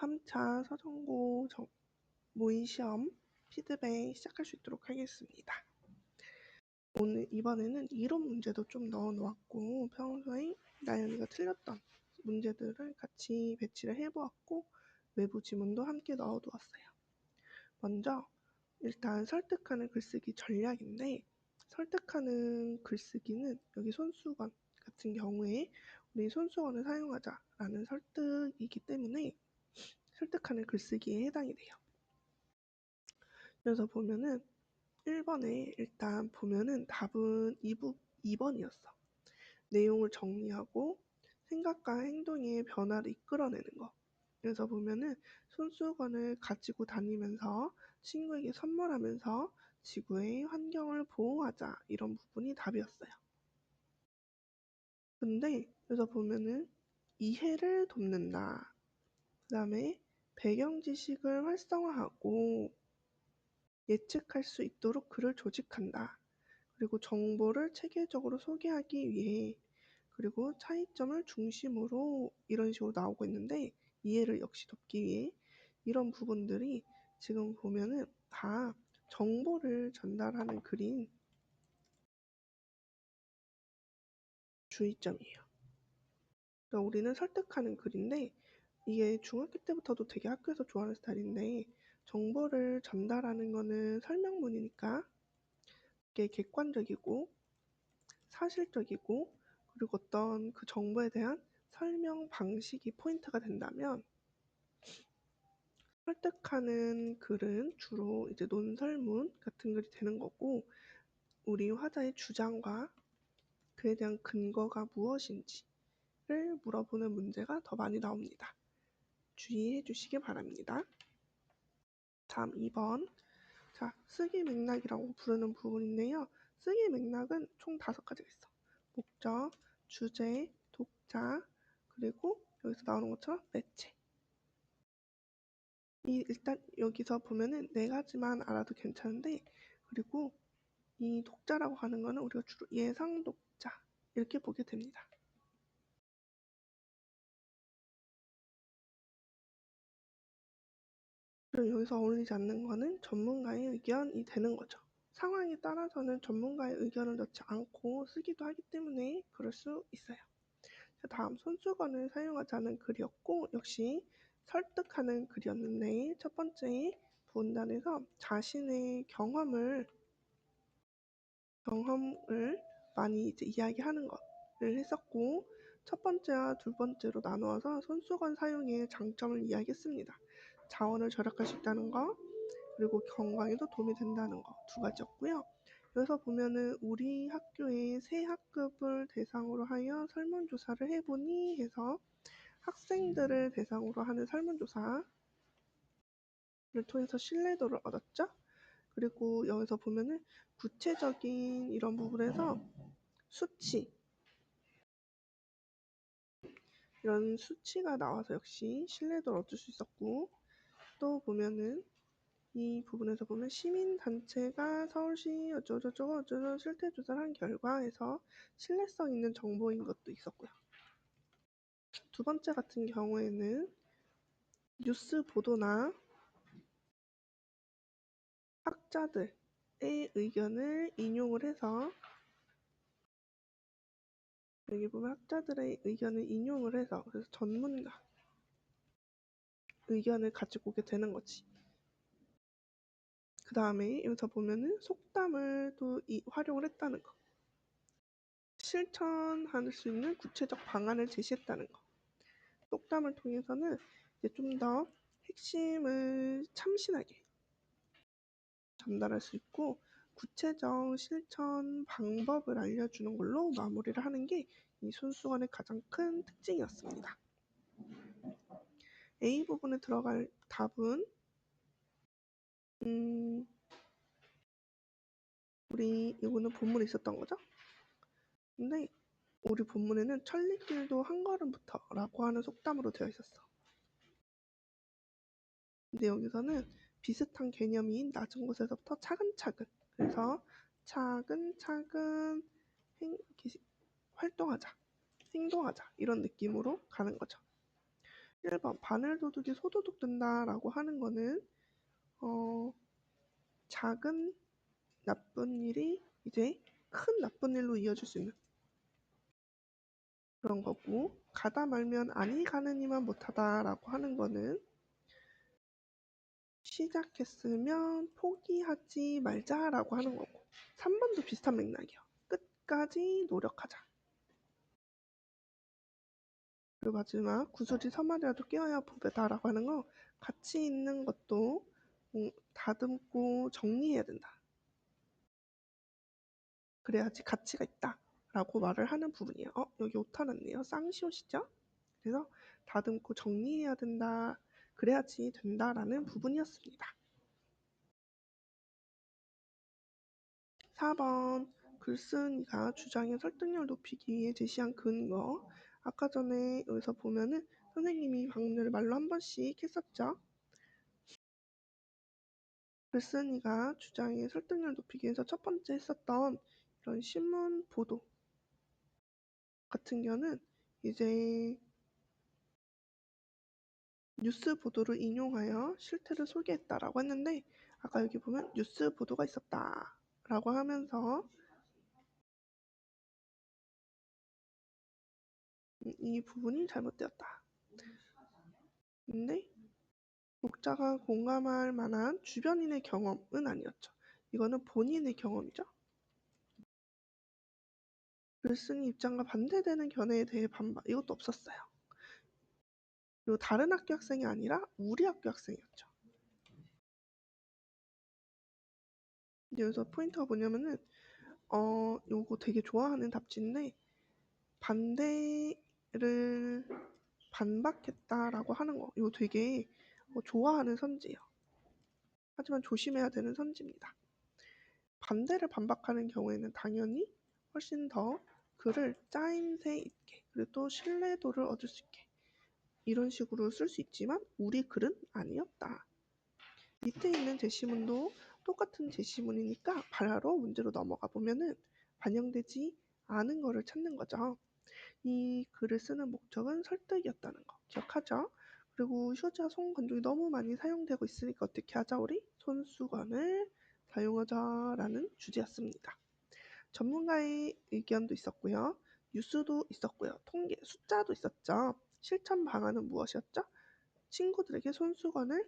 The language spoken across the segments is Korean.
3차 서정고 모의 시험 피드백 시작할 수 있도록 하겠습니다. 이번에는 이론 문제도 좀 넣어 놓았고, 평소에 나연이가 틀렸던 문제들을 같이 배치를 해보았고, 외부 지문도 함께 넣어 두었어요. 먼저 일단 설득하는 글쓰기 전략인데, 설득하는 글쓰기는 여기 손수건 같은 경우에 우리 손수건을 사용하자라는 설득이기 때문에 설득하는 글쓰기에 해당이 돼요. 그래서 보면은 1번에 일단 보면은 답은 2번이었어. 내용을 정리하고 생각과 행동의 변화를 이끌어내는 거. 그래서 보면은 손수건을 가지고 다니면서 친구에게 선물하면서 지구의 환경을 보호하자, 이런 부분이 답이었어요. 근데 여기서 보면은 이해를 돕는다, 그 다음에 배경 지식을 활성화하고 예측할 수 있도록 글을 조직한다, 그리고 정보를 체계적으로 소개하기 위해, 그리고 차이점을 중심으로, 이런 식으로 나오고 있는데, 이해를 역시 돕기 위해, 이런 부분들이 지금 보면은 다 정보를 전달하는 글인 주의점이에요. 그러니까 우리는 설득하는 글인데, 이게 중학교 때부터도 되게 학교에서 좋아하는 스타일인데, 정보를 전달하는 거는 설명문이니까 이게 객관적이고 사실적이고, 그리고 어떤 그 정보에 대한 설명 방식이 포인트가 된다면, 설득하는 글은 주로 이제 논설문 같은 글이 되는 거고, 우리 화자의 주장과 그에 대한 근거가 무엇인지를 물어보는 문제가 더 많이 나옵니다. 주의해 주시기 바랍니다. 다음 2번. 자, 쓰기 맥락이라고 부르는 부분인데요. 쓰기 맥락은 총 5가지가 있어. 목적, 주제, 독자, 그리고 여기서 나오는 것처럼 매체. 일단 여기서 보면은 4가지만 알아도 괜찮은데, 그리고 이 독자라고 하는 거는 우리가 주로 예상 독자 이렇게 보게 됩니다. 그리고 여기서 어울리지 않는 거는 전문가의 의견이 되는 거죠. 상황에 따라서는 전문가의 의견을 넣지 않고 쓰기도 하기 때문에 그럴 수 있어요. 다음 손수건을 사용하자는 글이었고, 역시 설득하는 글이었는데, 첫 번째 본단에서 자신의 경험을 많이 이제 이야기하는 것을 했었고, 첫 번째와 두 번째로 나누어서 손수건 사용의 장점을 이야기했습니다. 자원을 절약할 수 있다는 거, 그리고 건강에도 도움이 된다는 거, 2가지였고요. 여기서 보면은 우리 학교의 새 학급을 대상으로 하여 설문조사를 해보니 해서 학생들을 대상으로 하는 설문조사를 통해서 신뢰도를 얻었죠. 그리고 여기서 보면은 구체적인 이런 부분에서 수치, 이런 수치가 나와서 역시 신뢰도를 얻을 수 있었고, 또 보면은 이 부분에서 보면 시민단체가 서울시 어쩌고저쩌고 실태조사를 한 결과에서 신뢰성 있는 정보인 것도 있었고요. 2번째 같은 경우에는 뉴스 보도나 학자들의 의견을 인용을 해서, 여기 보면 학자들의 의견을 인용을 해서, 그래서 전문가 의견을 가지고 오게 되는 거지. 그 다음에 여기서 보면은 속담을 또 활용을 했다는 거, 실천할 수 있는 구체적 방안을 제시했다는 거. 속담을 통해서는 이제 좀 더 핵심을 참신하게 전달할 수 있고, 구체적 실천 방법을 알려주는 걸로 마무리를 하는 게 이 손수건의 가장 큰 특징이었습니다. A 부분에 들어갈 답은 우리 이거는 본문에 있었던 거죠. 근데 우리 본문에는 천리길도 한 걸음부터 라고 하는 속담으로 되어 있었어. 근데 여기서는 비슷한 개념인 낮은 곳에서부터 차근차근, 그래서 차근차근 활동하자, 행동하자, 이런 느낌으로 가는 거죠. 1번 바늘도둑이 소도둑 된다라고 하는 거는 작은 나쁜 일이 이제 큰 나쁜 일로 이어질 수 있는 그런 거고, 가다 말면 아니 가느니만 못하다라고 하는 거는 시작했으면 포기하지 말자라고 하는 거고, 3번도 비슷한 맥락이요. 끝까지 노력하자. 그리고 마지막 구슬이 서말이라도 깨어야 보배다라고 하는 거, 가치 있는 것도 다듬고 정리해야 된다. 그래야지 가치가 있다 라고 말을 하는 부분이에요. 여기 오타 났네요. 쌍시옷이죠? 그래서 다듬고 정리해야 된다. 그래야지 된다라는 부분이었습니다. 4번 글쓴이가 주장의 설득력을 높이기 위해 제시한 근거. 아까 전에 여기서 보면은 선생님이 방금 전에 말로 한 번씩 했었죠. 글쓴이가 주장의 설득력을 높이기 위해서 첫 번째 했었던 이런 신문 보도 같은 경우는 이제 뉴스 보도를 인용하여 실태를 소개했다라고 했는데, 아까 여기 보면 뉴스 보도가 있었다라고 하면서 이 부분이 잘못되었다. 근데 독자가 공감할 만한 주변인의 경험은 아니었죠. 이거는 본인의 경험이죠. 글쓴이 입장과 반대되는 견해에 대해 반박, 이것도 없었어요. 그리고 다른 학교 학생이 아니라 우리 학교 학생이었죠. 여기서 포인트가 뭐냐면은 요거 되게 좋아하는 답지인데, 반대를 반박했다라고 하는 거, 이거 되게 좋아하는 선지예요. 하지만 조심해야 되는 선지입니다. 반대를 반박하는 경우에는 당연히 훨씬 더 글을 짜임새 있게, 그리고 또 신뢰도를 얻을 수 있게 이런 식으로 쓸 수 있지만 우리 글은 아니었다. 밑에 있는 제시문도 똑같은 제시문이니까 바로 문제로 넘어가 보면은 반영되지 않은 거를 찾는 거죠. 이 글을 쓰는 목적은 설득이었다는 거 기억하죠? 그리고 휴자 손건조기 너무 많이 사용되고 있으니까 어떻게 하자, 우리? 손수건을 사용하자라는 주제였습니다. 전문가의 의견도 있었고요. 뉴스도 있었고요. 통계, 숫자도 있었죠. 실천 방안은 무엇이었죠? 친구들에게 손수건을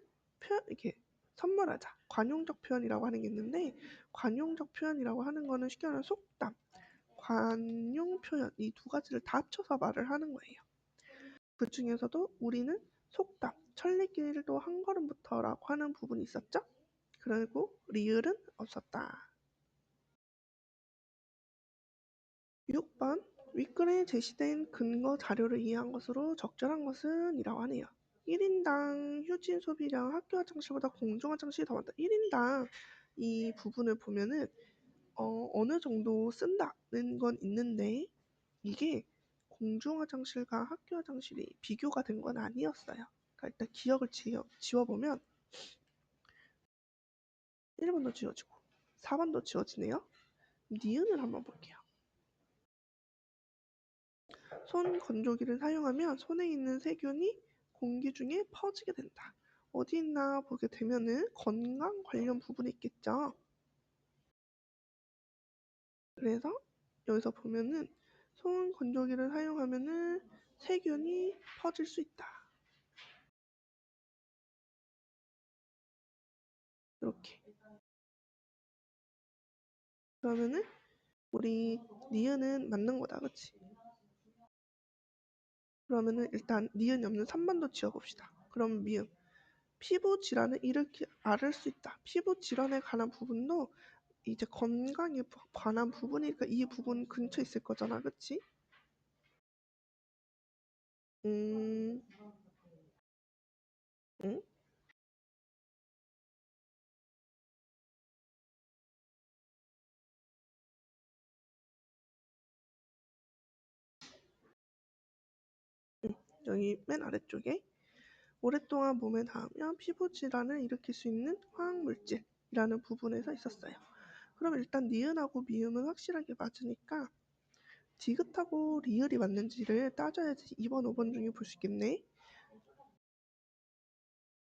이렇게 선물하자. 관용적 표현이라고 하는 게 있는데, 관용적 표현이라고 하는 거는 쉽게 말하면 속담, 관용 표현, 이 두 가지를 다 합쳐서 말을 하는 거예요. 그 중에서도 우리는 속담, 천리길도 한 걸음부터라고 하는 부분이 있었죠. 그리고 리을은 없었다. 6번 윗글에 제시된 근거 자료를 이해한 것으로 적절한 것은 이라고 하네요. 1인당 휴진 소비량 학교 화장실보다 공중 화장실이 더 많다. 1인당 이 부분을 보면은 어느 정도 쓴다는 건 있는데, 이게 공중 화장실과 학교 화장실이 비교가 된 건 아니었어요. 그러니까 일단 기억을 지워보면 1번도 지워지고 4번도 지워지네요. 니은을 한번 볼게요. 손 건조기를 사용하면 손에 있는 세균이 공기 중에 퍼지게 된다. 어디 있나 보게 되면은 건강 관련 부분이 있겠죠. 그래서 여기서 보면은 손 건조기를 사용하면은 세균이 퍼질 수 있다. 이렇게. 그러면은 우리 니은은 맞는 거다, 그치? 그러면은 일단 니은이 없는 3번도 지워봅시다. 그럼 미음. 피부 질환을 일으키 앓을 수 있다. 피부 질환에 관한 부분도 이제 건강에 관한 부분이니까 이 부분 근처에 있을 거잖아, 그치? 음, 응? 여기 맨 아래쪽에 오랫동안 몸에 닿으면 피부 질환을 일으킬 수 있는 화학물질이라는 부분에서 있었어요. 그럼 일단 니은하고 미음은 확실하게 맞으니까 디귿하고 리을이 맞는지를 따져야지 2번, 5번 중에 볼 수 있겠네.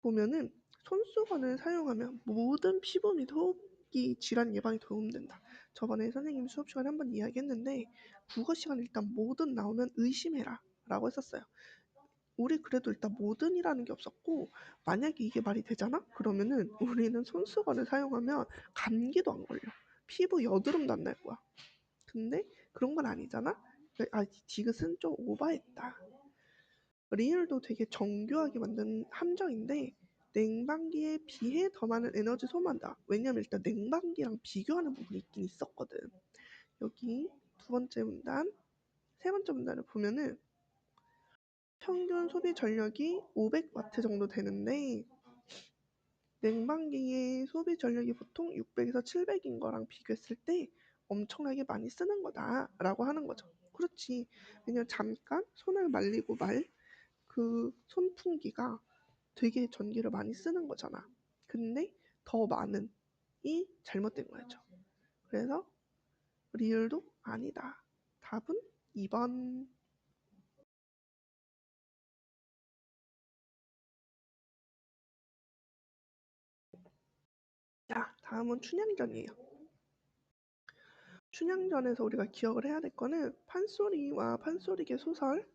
보면은 손수건을 사용하면 모든 피부 및 호흡기 질환 예방에 도움된다. 저번에 선생님이 수업 시간에 한번 이야기했는데 국어 시간에 일단 뭐든 나오면 의심해라 라고 했었어요. 우리 그래도 일단 뭐든이라는 게 없었고 만약에 이게 말이 되잖아? 그러면은 우리는 손수건을 사용하면 감기도 안 걸려. 피부 여드름도 안 날 거야. 근데 그런 건 아니잖아? 디귿은 좀 오버했다. 리을도 되게 정교하게 만든 함정인데 냉방기에 비해 더 많은 에너지 소모한다. 왜냐면 일단 냉방기랑 비교하는 부분이 있긴 있었거든. 여기 두 번째 문단, 세 번째 문단을 보면은 평균 소비 전력이 500와트 정도 되는데 냉방기의 소비 전력이 보통 600에서 700인 거랑 비교했을 때 엄청나게 많이 쓰는 거다라고 하는 거죠. 그렇지. 왜냐면 잠깐 손을 말리고 말 그 손풍기가 되게 전기를 많이 쓰는 거잖아. 근데 더 많은 이 잘못된 거였죠. 그래서 리을도 아니다. 답은 2번. 자, 다음은 춘향전이에요. 춘향전에서 우리가 기억을 해야 될 거는 판소리와 판소리계 소설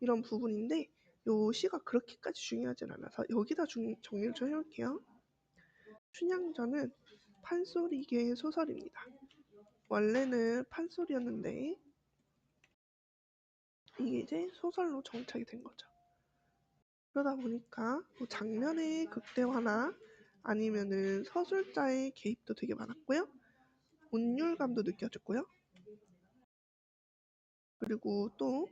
이런 부분인데 요 시가 그렇게까지 중요하진 않아서 여기다 정리를 좀 해볼게요. 춘향전은 판소리계 소설입니다. 원래는 판소리였는데 이게 이제 소설로 정착이 된 거죠. 그러다 보니까 뭐 장면의 극대화나 아니면은 서술자의 개입도 되게 많았고요. 운율감도 느껴졌고요. 그리고 또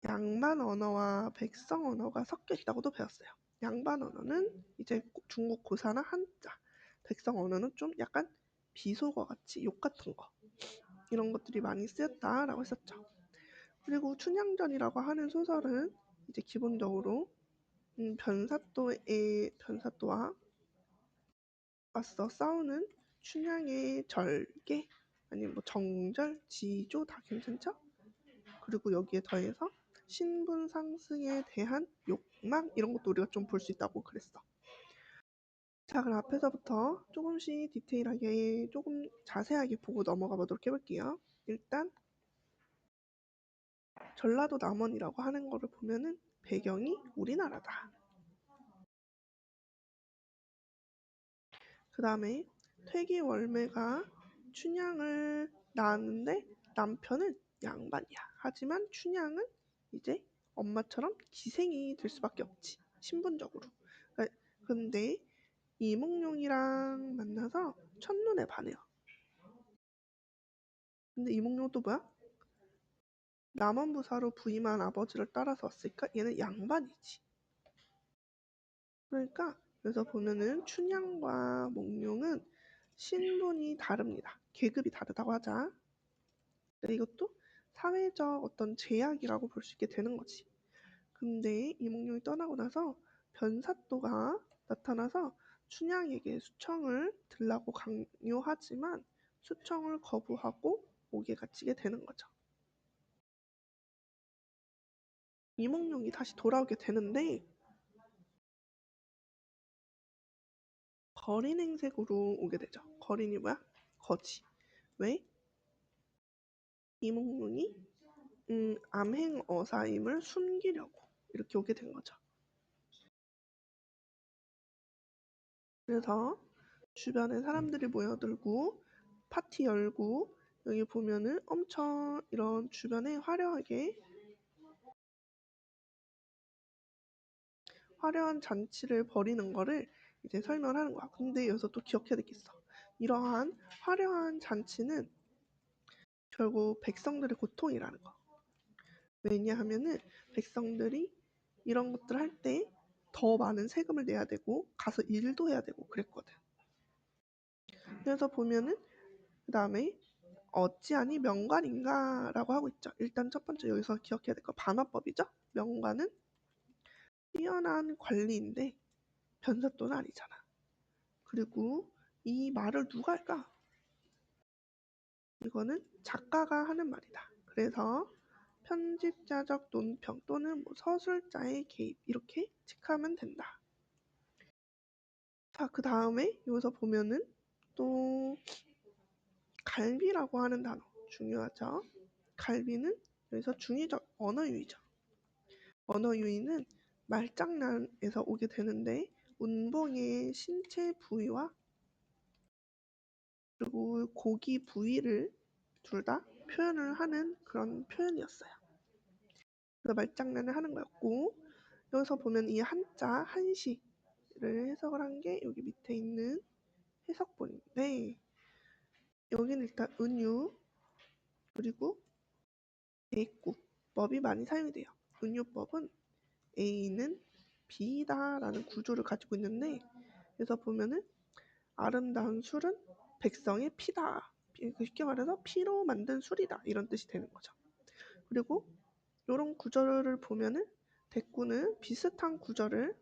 양반 언어와 백성 언어가 섞여 있다고도 배웠어요. 양반 언어는 이제 중국 고사나 한자, 백성 언어는 좀 약간 비속어 같이 욕 같은 거 이런 것들이 많이 쓰였다라고 했었죠. 그리고 춘향전이라고 하는 소설은 이제 기본적으로 변사또와 맞서 싸우는 춘향의 절개 아니면 뭐 정절, 지조 다 괜찮죠? 그리고 여기에 더해서 신분 상승에 대한 욕망 이런 것도 우리가 좀 볼 수 있다고 그랬어. 자, 그럼 앞에서부터 조금씩 디테일하게 조금 자세하게 보고 넘어가 보도록 해볼게요. 일단 전라도 남원이라고 하는 거를 보면은 배경이 우리나라다. 그 다음에 퇴기월매가 춘향을 낳았는데 남편은 양반이야. 하지만 춘향은 이제 엄마처럼 기생이 될 수밖에 없지. 신분적으로. 근데 이몽룡이랑 만나서 첫눈에 반해요. 근데 이몽룡은 또 뭐야? 남원부사로 부임한 아버지를 따라서 왔으니까 얘는 양반이지. 그러니까 그래서 보면은 춘향과 몽룡은 신분이 다릅니다. 계급이 다르다고 하자. 이것도 사회적 어떤 제약이라고 볼 수 있게 되는 거지. 근데 이몽룡이 떠나고 나서 변사또가 나타나서 춘향에게 수청을 들라고 강요하지만 수청을 거부하고 옥에 갇히게 되는 거죠. 이몽룡이 다시 돌아오게 되는데 거린 행색으로 오게 되죠. 거린이 뭐야? 거지. 왜? 이몽룡이 암행어사임을 숨기려고 이렇게 오게 된 거죠. 그래서 주변에 사람들이 모여들고 파티 열고 여기 보면은 엄청 이런 주변에 화려한 잔치를 벌이는 거를 이제 설명을 하는 거야. 근데 여기서 또 기억해야 될 게 있어. 이러한 화려한 잔치는 결국 백성들의 고통이라는 거. 왜냐하면은 백성들이 이런 것들 할 때 더 많은 세금을 내야 되고 가서 일도 해야 되고 그랬거든. 그래서 보면은 그 다음에 어찌하니 명관인가라고 하고 있죠. 일단 첫 번째 여기서 기억해야 될 거 반어법이죠. 명관은 뛰어난 관리인데 변사또는 아니잖아. 그리고 이 말을 누가 할까? 이거는 작가가 하는 말이다. 그래서 편집자적 논평 또는 뭐 서술자의 개입 이렇게 체크하면 된다. 자, 그 다음에 여기서 보면은 또 갈비라고 하는 단어 중요하죠. 갈비는 여기서 중의적 언어유희죠. 언어유희는 말장난에서 오게 되는데 운봉의 신체 부위와 그리고 고기 부위를 둘 다 표현을 하는 그런 표현이었어요. 그래서 말장난을 하는 거였고, 여기서 보면 이 한자 한시를 해석을 한 게 여기 밑에 있는 해석본인데, 여기는 일단 은유 그리고 대구법이 많이 사용이 돼요. 은유법은 A는 B다라는 구조를 가지고 있는데, 그래서 보면은 아름다운 술은 백성의 피다. 쉽게 말해서 피로 만든 술이다. 이런 뜻이 되는 거죠. 그리고 이런 구절을 보면은 대구는 비슷한 구절을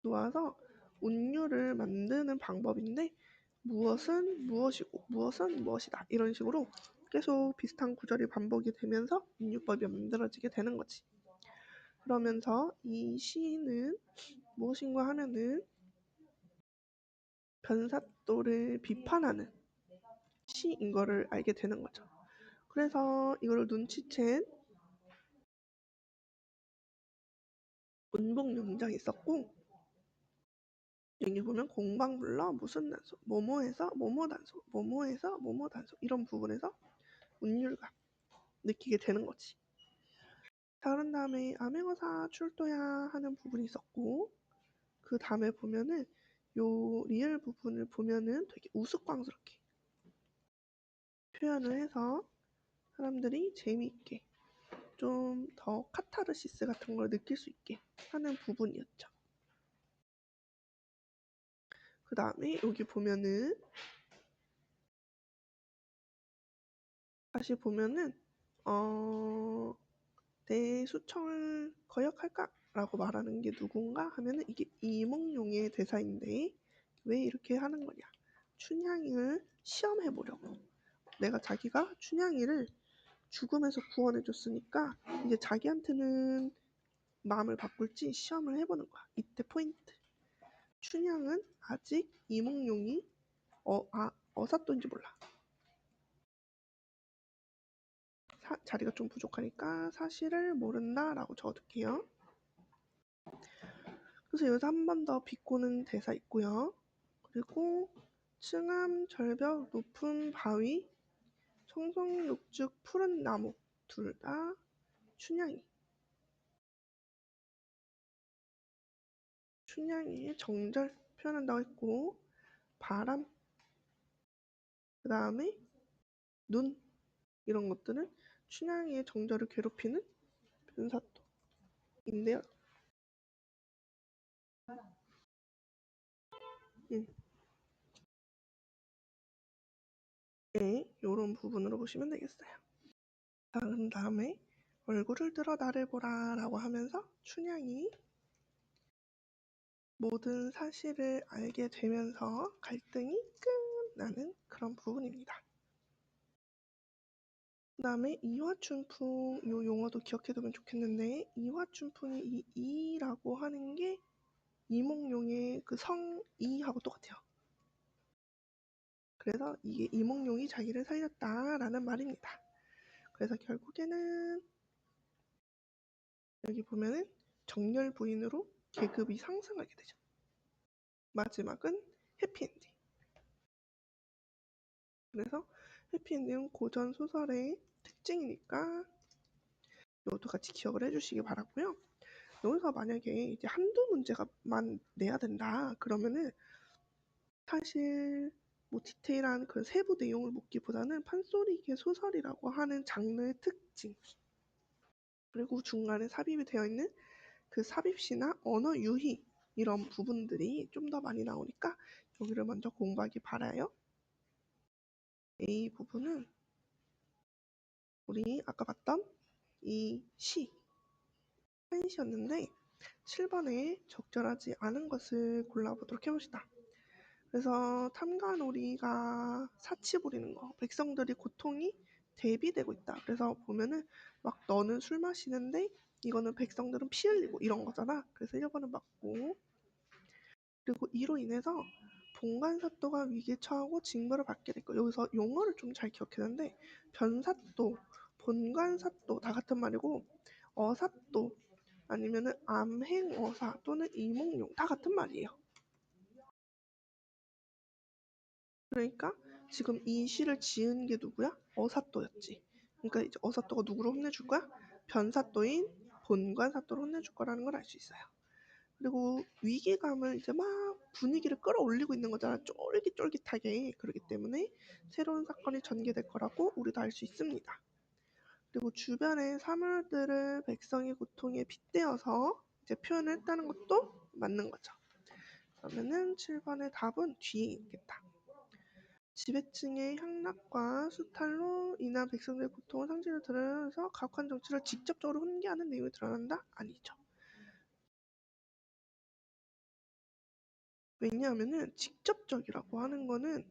놓아서 운율을 만드는 방법인데 무엇은 무엇이고 무엇은 무엇이다. 이런 식으로 계속 비슷한 구절이 반복이 되면서 운율법이 만들어지게 되는 거지. 그러면서 이 시는 무엇인가 하면은 변사또를 비판하는 시인 거를 알게 되는 거죠. 그래서 이걸 눈치챈 운봉용장이 있었고, 여기 보면 공방불러 무슨 단소, 뭐뭐해서 뭐뭐 단소, 뭐뭐해서 뭐뭐 단소 이런 부분에서 운율감 느끼게 되는 거지. 자, 그런 다음에 암행어사 출도야 하는 부분이 있었고, 그 다음에 보면은 요 리을 부분을 보면은 되게 우스꽝스럽게 표현을 해서 사람들이 재미있게 좀 더 카타르시스 같은 걸 느낄 수 있게 하는 부분이었죠. 그 다음에 여기 보면은 다시 보면은 내 수청을 거역할까? 라고 말하는 게 누군가 하면은 이게 이몽룡의 대사인데 왜 이렇게 하는 거냐? 춘향이를 시험해 보려고. 내가 자기가 춘향이를 죽음에서 구원해 줬으니까 이제 자기한테는 마음을 바꿀지 시험을 해보는 거야. 이때 포인트. 춘향은 아직 이몽룡이 어사또인지 몰라. 자리가 좀 부족하니까 사실을 모른다라고 적어둘게요. 그래서 여기서 한 번 더 비꼬는 대사 있고요. 그리고 층암 절벽 높은 바위 청송육죽 푸른 나무 둘 다 춘향이의 정절 표현한다고 했고, 바람, 그 다음에 눈 이런 것들은 춘향이의 정절을 괴롭히는 변사토인데요. 네, 이런 부분으로 보시면 되겠어요. 그 다음에 얼굴을 들어 나를 보라 라고 하면서 춘향이 모든 사실을 알게 되면서 갈등이 끝나는 그런 부분입니다. 그 다음에 이화춘풍 이 용어도 기억해두면 좋겠는데, 이화춘풍이 이 이라고 하는 게 이몽룡의 그 성이하고 똑같아요. 그래서 이게 이몽룡이 자기를 살렸다라는 말입니다. 그래서 결국에는 여기 보면은 정열 부인으로 계급이 상승하게 되죠. 마지막은 해피엔딩. 그래서 해피엔딩은 고전 소설의 특징이니까 이것도 같이 기억을 해주시기 바라고요. 여기서 만약에 이제 한두 문제가만 내야 된다 그러면은 사실 뭐 디테일한 그 세부 내용을 묻기보다는 판소리계 소설이라고 하는 장르의 특징, 그리고 중간에 삽입이 되어 있는 그 삽입시나 언어 유희 이런 부분들이 좀 더 많이 나오니까 여기를 먼저 공부하기 바라요. A 부분은 우리 아까 봤던 이 시, 한시였는데 7번에 적절하지 않은 것을 골라보도록 해봅시다. 그래서 탐관오리가 사치 부리는 거, 백성들이 고통이 대비되고 있다. 그래서 보면은 막 너는 술 마시는데 이거는 백성들은 피 흘리고 이런 거잖아. 그래서 1번은 맞고, 그리고 이로 인해서 본관사또가 위기에 처하고 징벌을 받게 될 거예요. 여기서 용어를 좀 잘 기억해야 되는데 변사또, 본관사또 다 같은 말이고 어사또 아니면은 암행어사 또는 이몽룡 다 같은 말이에요. 그러니까 지금 이 시를 지은 게 누구야? 어사또였지. 그러니까 이제 어사또가 누구를 혼내줄 거야? 변사또인 본관사또를 혼내줄 거라는 걸 알 수 있어요. 그리고 위기감을 이제 막 분위기를 끌어올리고 있는 거잖아. 쫄깃쫄깃하게. 그렇기 때문에 새로운 사건이 전개될 거라고 우리도 알 수 있습니다. 그리고 주변의 사물들을 백성의 고통에 빗대어서 이제 표현을 했다는 것도 맞는 거죠. 그러면은 7번의 답은 뒤에 있겠다. 지배층의 향락과 수탈로 인한 백성들의 고통을 상징으로 드러내서 가혹한 정치를 직접적으로 훈계하는 내용이 드러난다? 아니죠. 왜냐하면은 직접적이라고 하는 거는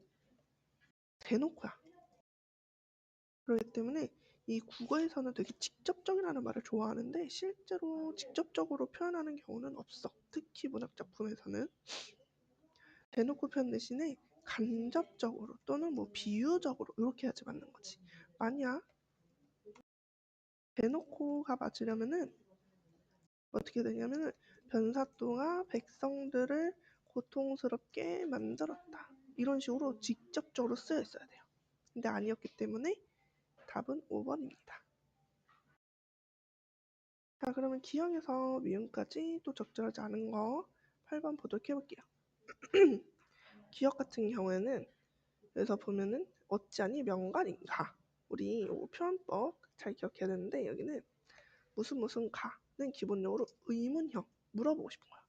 대놓고야. 그렇기 때문에 이 국어에서는 되게 직접적이라는 말을 좋아하는데 실제로 직접적으로 표현하는 경우는 없어. 특히 문학작품에서는. 대놓고 표현 대신에 간접적으로 또는 뭐 비유적으로 이렇게 해야지 맞는 거지. 만약 대놓고가 맞으려면은 어떻게 되냐면은 변사또가 백성들을 고통스럽게 만들었다. 이런 식으로 직접적으로 쓰여 있어야 돼요. 근데 아니었기 때문에 답은 5번입니다. 자, 그러면 기역에서 미음까지 또 적절하지 않은 거 8번 보도록 해볼게요. 기역 같은 경우에는 여기서 보면은 어찌하니 명간인가. 우리 요 표현법 잘 기억해야 되는데 여기는 무슨 가는 기본적으로 의문형 물어보고 싶은 거야.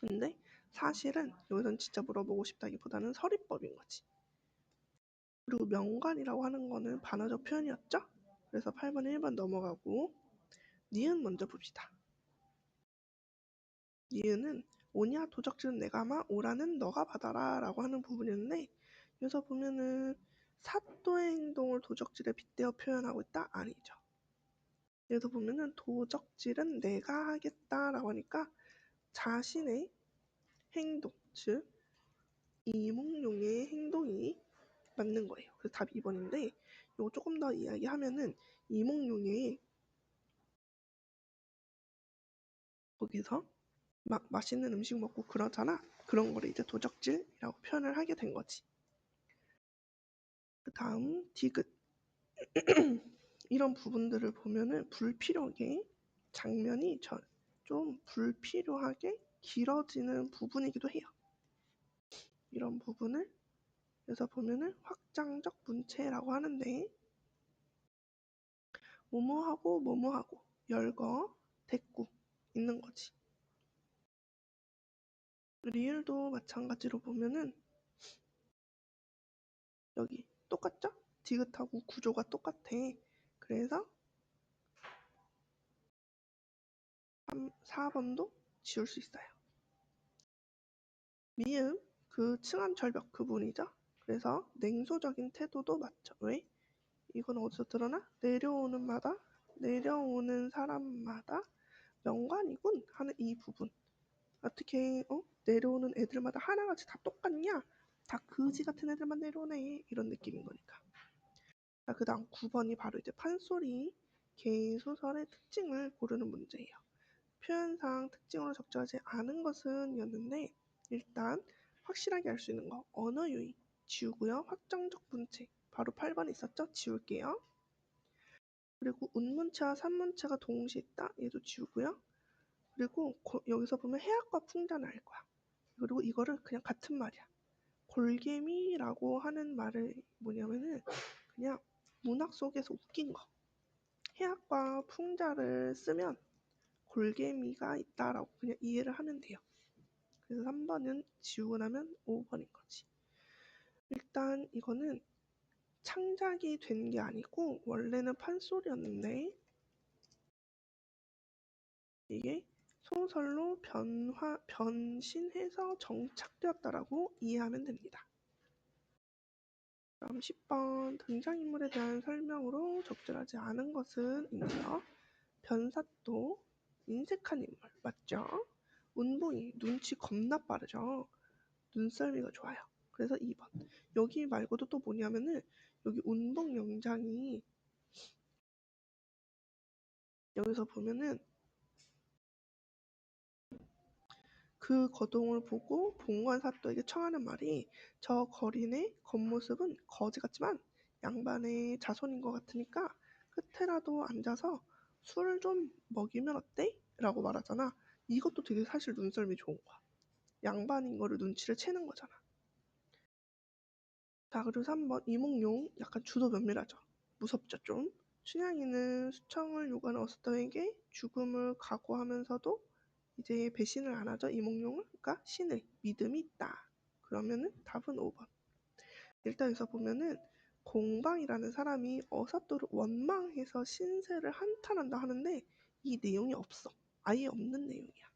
근데 사실은 여기선 진짜 물어보고 싶다기보다는 서리법인 거지. 그리고 명관이라고 하는 거는 반어적 표현이었죠? 그래서 8번 1번 넘어가고 니은 먼저 봅시다. 니은은 오냐 도적질은 내가 아마 오라는 너가 받아라 라고 하는 부분이었는데 여기서 보면은 사또의 행동을 도적질에 빗대어 표현하고 있다? 아니죠. 여기서 보면은 도적질은 내가 하겠다라고 하니까 자신의 행동, 즉 이몽룡의 행동이 맞는 거예요. 그래서 답이 2번인데 이거 조금 더 이야기하면은 이몽룡이 거기서 막 맛있는 음식 먹고 그러잖아. 그런 거를 이제 도적질이라고 표현을 하게 된 거지. 그 다음 디귿 이런 부분들을 보면은 불필요하게 장면이 좀 불필요하게 길어지는 부분이기도 해요. 이런 부분을 여기서 보면은 확장적 문체라고 하는데 뭐뭐하고 열거 대꾸 있는 거지. 리을도 마찬가지로 보면은 여기 똑같죠? 디귿하고 구조가 똑같아. 그래서 4번도 지울 수 있어요. 미음 그 층암 절벽 그분이죠. 그래서 냉소적인 태도도 맞죠. 왜? 이건 어디서 드러나? 내려오는 사람마다 명관이군 하는 이 부분. 어떻게 내려오는 애들마다 하나같이 다 똑같냐? 다 그지 같은 애들만 내려오네. 이런 느낌인 거니까. 자, 그 다음 9번이 바로 이제 판소리 개인 소설의 특징을 고르는 문제예요. 표현상 특징으로 적절하지 않은 것은 였는데 일단 확실하게 알 수 있는 거 언어 유희 지우고요. 확정적 문체 바로 8번에 있었죠? 지울게요. 그리고 운문체와 산문체가 동시에 있다. 얘도 지우고요. 그리고 여기서 보면 해악과 풍자는 알 거야. 그리고 이거를 그냥 같은 말이야. 골개미라고 하는 말을 뭐냐면은 그냥 문학 속에서 웃긴 거. 해악과 풍자를 쓰면 골개미가 있다라고 그냥 이해를 하면 돼요. 그래서 3번은 지우고 나면 5번인 거지. 일단 이거는 창작이 된 게 아니고 원래는 판소리였는데 이게 소설로 변신해서 정착되었다라고 이해하면 됩니다. 그럼 10번 등장인물에 대한 설명으로 적절하지 않은 것은 인지어 변사또 인색한 인물 맞죠? 운봉이 눈치 겁나 빠르죠. 눈썰미가 좋아요. 그래서 2번. 여기 말고도 또 뭐냐면은 여기 운봉 영장이 여기서 보면은 그 거동을 보고 봉관사또에게 청하는 말이 저 거린의 겉모습은 거지 같지만 양반의 자손인 것 같으니까 끝에라도 앉아서 술을 좀 먹이면 어때? 라고 말하잖아. 이것도 되게 사실 눈썰미 좋은 거야. 양반인 거를 눈치를 채는 거잖아. 자, 그리고 3번 이몽룡 약간 주도 면밀하죠. 무섭죠 좀. 춘향이는 수청을 요구하는 어스터에게 죽음을 각오하면서도 이제 배신을 안 하죠. 이몽룡은. 그러니까 신의 믿음이 있다. 그러면은 답은 5번. 일단 여기서 보면은 공방이라는 사람이 어사또를 원망해서 신세를 한탄한다 하는데 이 내용이 없어. 아예 없는 내용이야.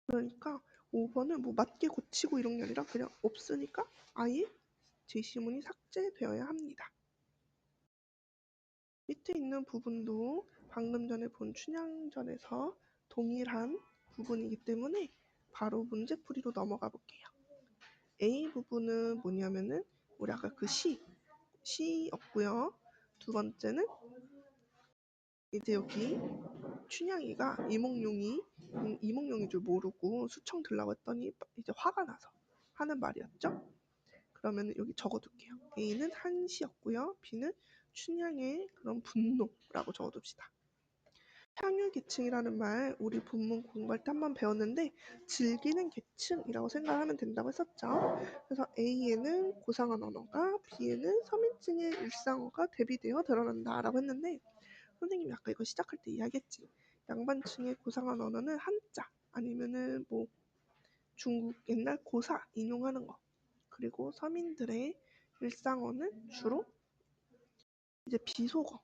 그러니까 5번은 뭐 맞게 고치고 이런 게 아니라 그냥 없으니까 아예 제시문이 삭제되어야 합니다. 밑에 있는 부분도 방금 전에 본 춘향전에서 동일한 부분이기 때문에 바로 문제풀이로 넘어가 볼게요. A 부분은 뭐냐면은 우리 아까 그 시였고요. 두 번째는 이제 여기 춘향이가 이몽룡인 줄 모르고 수청 들라고 했더니 이제 화가 나서 하는 말이었죠. 그러면 여기 적어둘게요. A는 한시였고요. B는 춘향의 그런 분노라고 적어둡시다. 향유계층이라는 말 우리 본문 공부할 때 한번 배웠는데 즐기는 계층이라고 생각하면 된다고 했었죠. 그래서 A에는 고상한 언어가 B에는 서민층의 일상어가 대비되어 드러난다 라고 했는데 선생님이 아까 이거 시작할 때 이야기했지. 양반층의 고상한 언어는 한자 아니면은 뭐 중국 옛날 고사 인용하는 거 그리고 서민들의 일상어는 주로 이제 비속어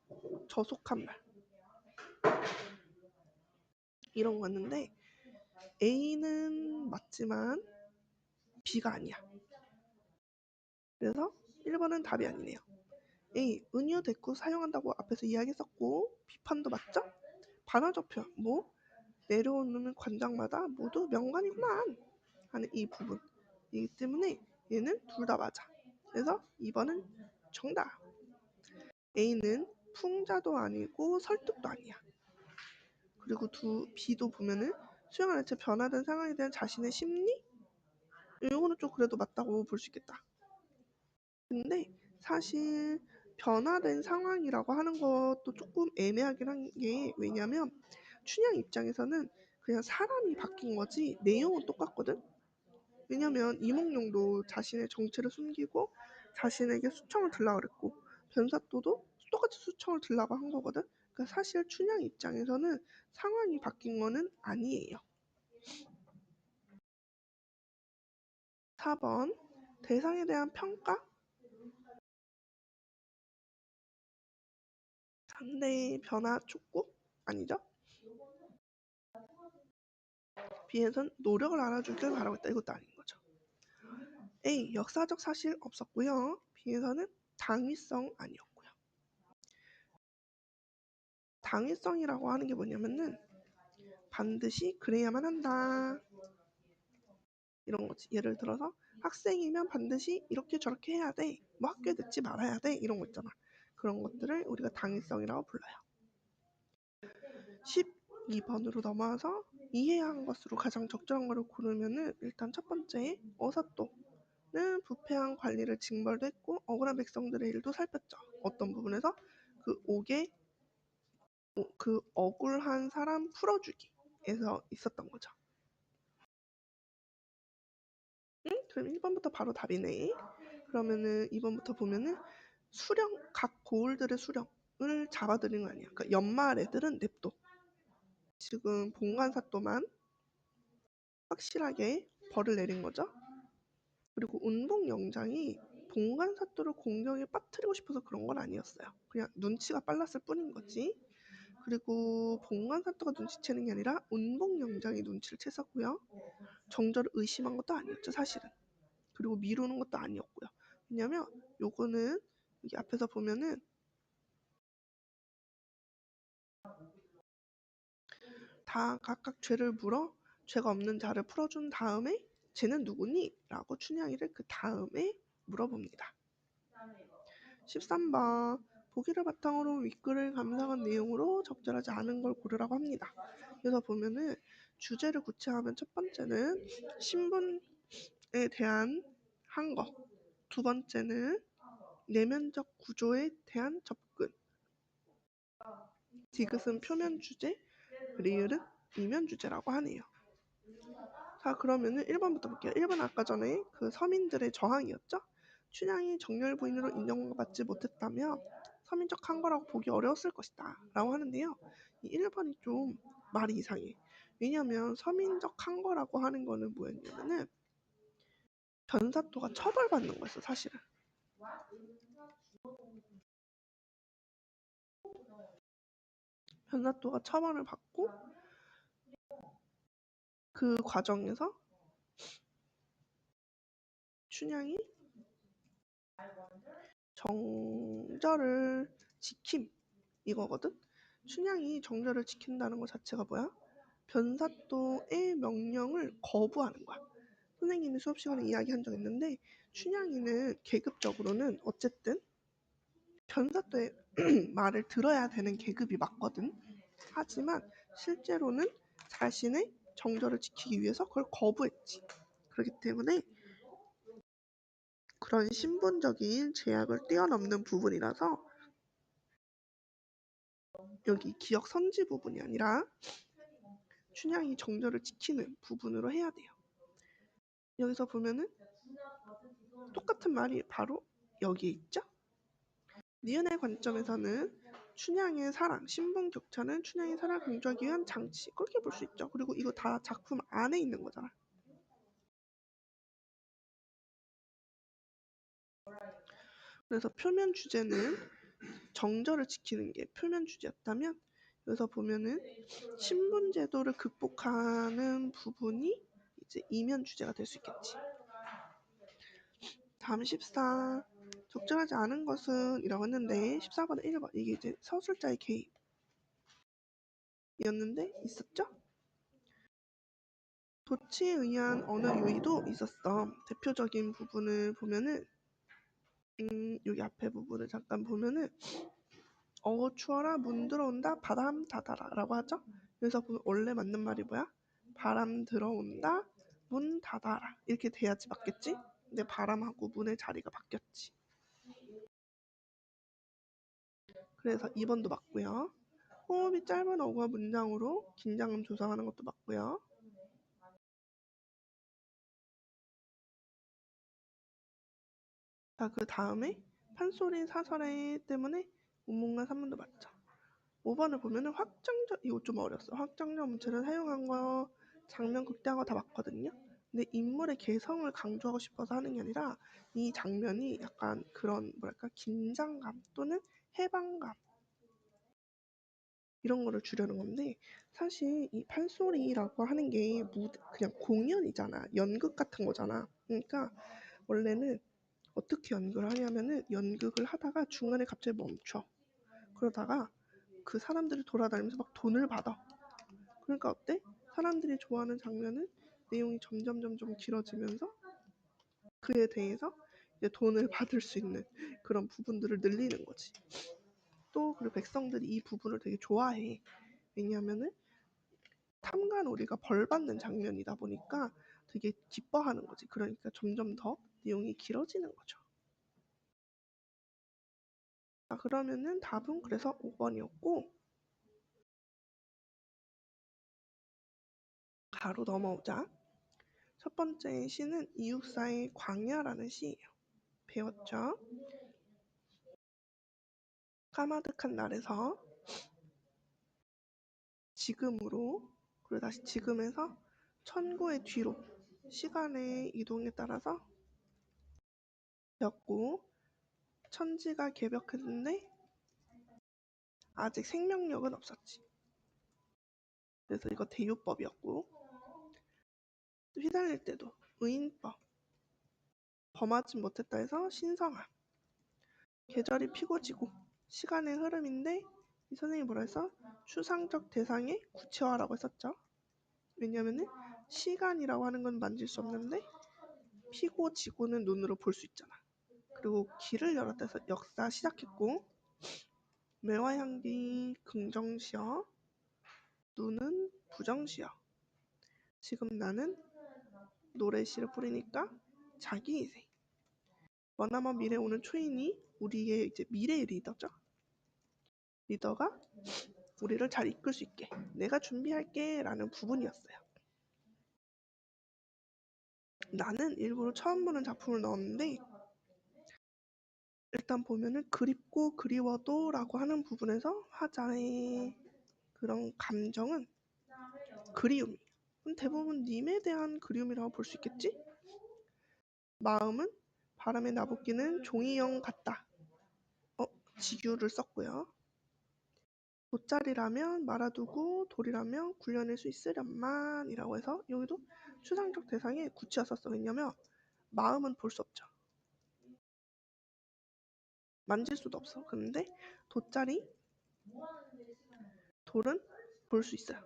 저속한 말 이런 거였는데 A는 맞지만 B가 아니야. 그래서 1번은 답이 아니네요. A. 은유 대꾸 사용한다고 앞에서 이야기했었고 비판도 맞죠? 반어적 표현 뭐 내려오는 관장마다 모두 명관이구만 하는 이 부분이기 때문에 얘는 둘 다 맞아. 그래서 2번은 정답. A는 풍자도 아니고 설득도 아니야. 그리고 B도 보면은 수영을 할때 변화된 상황에 대한 자신의 심리? 이거는 좀 그래도 맞다고 볼 수 있겠다. 근데 사실 변화된 상황이라고 하는 것도 조금 애매하긴 한 게 왜냐면 춘향 입장에서는 그냥 사람이 바뀐 거지 내용은 똑같거든. 왜냐면 이몽룡도 자신의 정체를 숨기고 자신에게 수청을 들라고 그랬고 변사또도 똑같이 수청을 들라고 한 거거든. 그러니까 사실 춘향 입장에서는 상황이 바뀐 거는 아니에요. 4번 대상에 대한 평가? 상대의 변화 촉구? 아니죠? B에선 노력을 알아주길 바라고 있다. 이것도 아닌 거죠. A. 역사적 사실 없었고요. B에서는 당위성 아니었고요. 당위성이라고 하는 게 뭐냐면은 반드시 그래야만 한다. 이런 거지. 예를 들어서 학생이면 반드시 이렇게 저렇게 해야 돼. 뭐 학교에 늦지 말아야 돼. 이런 거 있잖아. 그런 것들을 우리가 당위성이라고 불러요. 12번으로 넘어와서 이해야 하는 것으로 가장 적절한 거를 고르면은 일단 첫 번째 어사또는 부패한 관리를 징벌도 했고 억울한 백성들의 일도 살폈죠. 어떤 부분에서 그 옥에 그 억울한 사람 풀어주기에서 있었던 거죠. 응? 그럼 1번부터 바로 답이네. 그러면은 2번부터 보면은 수령 각 고을들의 수령을 잡아들이는 거 아니야. 그러니까 연말 애들은 냅둬. 지금 봉관사또만 확실하게 벌을 내린 거죠. 그리고 운봉영장이 봉관사또를 공경에 빠뜨리고 싶어서 그런 건 아니었어요. 그냥 눈치가 빨랐을 뿐인 거지. 그리고 봉관사또가 눈치채는 게 아니라 운봉영장이 눈치를 챘었고요. 정절을 의심한 것도 아니었죠, 사실은. 그리고 미루는 것도 아니었고요. 왜냐면 요거는 여기 앞에서 보면은 다 각각 죄를 물어 죄가 없는 자를 풀어준 다음에 쟤는 누구니? 라고 춘향이를 그 다음에 물어봅니다. 13번 보기를 바탕으로 윗글을 감상한 내용으로 적절하지 않은 걸 고르라고 합니다. 그래서 보면은 주제를 구체화하면 첫 번째는 신분에 대한 한 거, 두 번째는 내면적 구조에 대한 접근, 디귿은 표면 주제, 리을은 이면 주제라고 하네요. 자, 그러면은 1번부터 볼게요. 1번 아까 전에 그 서민들의 저항이었죠? 춘향이 정열 부인으로 인정받지 못했다며 서민적 한 거라고 보기 어려웠을 것이다 라고 하는데요. 이 1번이 좀 말이 이상해. 왜냐면 서민적 한 거라고 하는 거는 뭐였냐면은 변사또가 처벌받는 거였어, 사실은. 변사또가 처벌을 받고 그 과정에서 춘향이 정절을 지킴 이거거든. 춘향이 정절을 지킨다는 것 자체가 뭐야? 변사또의 명령을 거부하는 거야. 선생님이 수업 시간에 이야기한 적 있는데 춘향이는 계급적으로는 어쨌든 변사또의 말을 들어야 되는 계급이 맞거든. 하지만 실제로는 자신의 정절을 지키기 위해서 그걸 거부했지. 그렇기 때문에 그런 신분적인 제약을 뛰어넘는 부분이라서 여기 기억 선지 부분이 아니라 춘향이 정절을 지키는 부분으로 해야 돼요. 여기서 보면은 똑같은 말이 바로 여기에 있죠. 니은의 관점에서는 춘향의 사랑, 신분 격차는 춘향의 사랑을 강조하기 위한 장치, 그렇게 볼 수 있죠. 그리고 이거 다 작품 안에 있는 거잖아. 그래서 표면 주제는 정절을 지키는 게 표면 주제였다면 여기서 보면은 신분 제도를 극복하는 부분이 이제 이면 주제가 될 수 있겠지. 다음 14 적절하지 않은 것은 이라고 했는데 14번에 1번 이게 이제 서술자의 개입이었는데 있었죠? 도치에 의한 언어 유희도 있었어. 대표적인 부분을 보면은 여기 앞에 부분을 잠깐 보면은 추워라 문 들어온다 바람 닫아라 라고 하죠. 그래서 보면 원래 맞는 말이 뭐야? 바람 들어온다 문 닫아라 이렇게 돼야지 맞겠지? 근데 바람하고 문의 자리가 바뀌었지. 그래서 2번도 맞고요. 호흡이 짧은 어구와 문장으로 긴장감 조성하는 것도 맞고요. 자, 그 다음에 판소리 사설에 때문에 문문과 산문도 맞죠. 5번을 보면은 확장적, 이거 좀 어렸어. 확장적 문체를 사용한 거, 장면 극대화한 거 다 맞거든요. 근데 인물의 개성을 강조하고 싶어서 하는 게 아니라 이 장면이 약간 그런 뭐랄까 긴장감 또는 해방감 이런 거를 주려는 건데 사실 이 판소리라고 하는 게 그냥 공연이잖아. 연극 같은 거잖아. 그러니까 원래는 어떻게 연극을 하냐면은 연극을 하다가 중간에 갑자기 멈춰. 그러다가 그 사람들이 돌아다니면서 막 돈을 받아. 그러니까 어때? 사람들이 좋아하는 장면은 내용이 점점 길어지면서 그에 대해서 이제 돈을 받을 수 있는 그런 부분들을 늘리는 거지. 또 그리고 백성들이 이 부분을 되게 좋아해. 왜냐하면은 탐관오리가 벌 받는 장면이다 보니까 되게 기뻐하는 거지. 그러니까 점점 더 내용이 길어지는 거죠. 자, 그러면은 답은 그래서 5번이었고 바로 넘어오자. 첫 번째 시는 이육사의 광야라는 시예요. 배웠죠? 까마득한 날에서 지금으로 그리고 다시 지금에서 천고의 뒤로 시간의 이동에 따라서 였고 천지가 개벽했는데 아직 생명력은 없었지. 그래서 이거 대유법이었고 휘달릴 때도 의인법 범하지 못했다 해서 신성함 계절이 피고 지고 시간의 흐름인데 이 선생님이 뭐라 했어? 추상적 대상의 구체화라고 했었죠. 왜냐면은 시간이라고 하는 건 만질 수 없는데 피고 지구는 눈으로 볼 수 있잖아. 그리고 길을 열었다 해서 역사 시작했고, 매와 향기 긍정시여, 눈은 부정시여. 지금 나는 노래시를 뿌리니까 자기이세. 머나먼 미래에 오는 초인이 우리의 이제 미래의 리더죠. 리더가 우리를 잘 이끌 수 있게 내가 준비할게 라는 부분이었어요. 나는 일부러 처음 보는 작품을 넣었는데, 일단 보면은 그립고 그리워도 라고 하는 부분에서 화자의 그런 감정은 그리움이에요. 대부분 님에 대한 그리움이라고 볼 수 있겠지? 마음은 바람에 나부끼는 종이형 같다. 지규를 썼고요. 돗자리라면 말아두고 돌이라면 굴려낼 수 있으련만 이라고 해서 여기도 추상적 대상에 구치어 썼어. 왜냐면 마음은 볼 수 없죠. 만질 수도 없어. 근데 돗자리, 돌은 볼 수 있어요.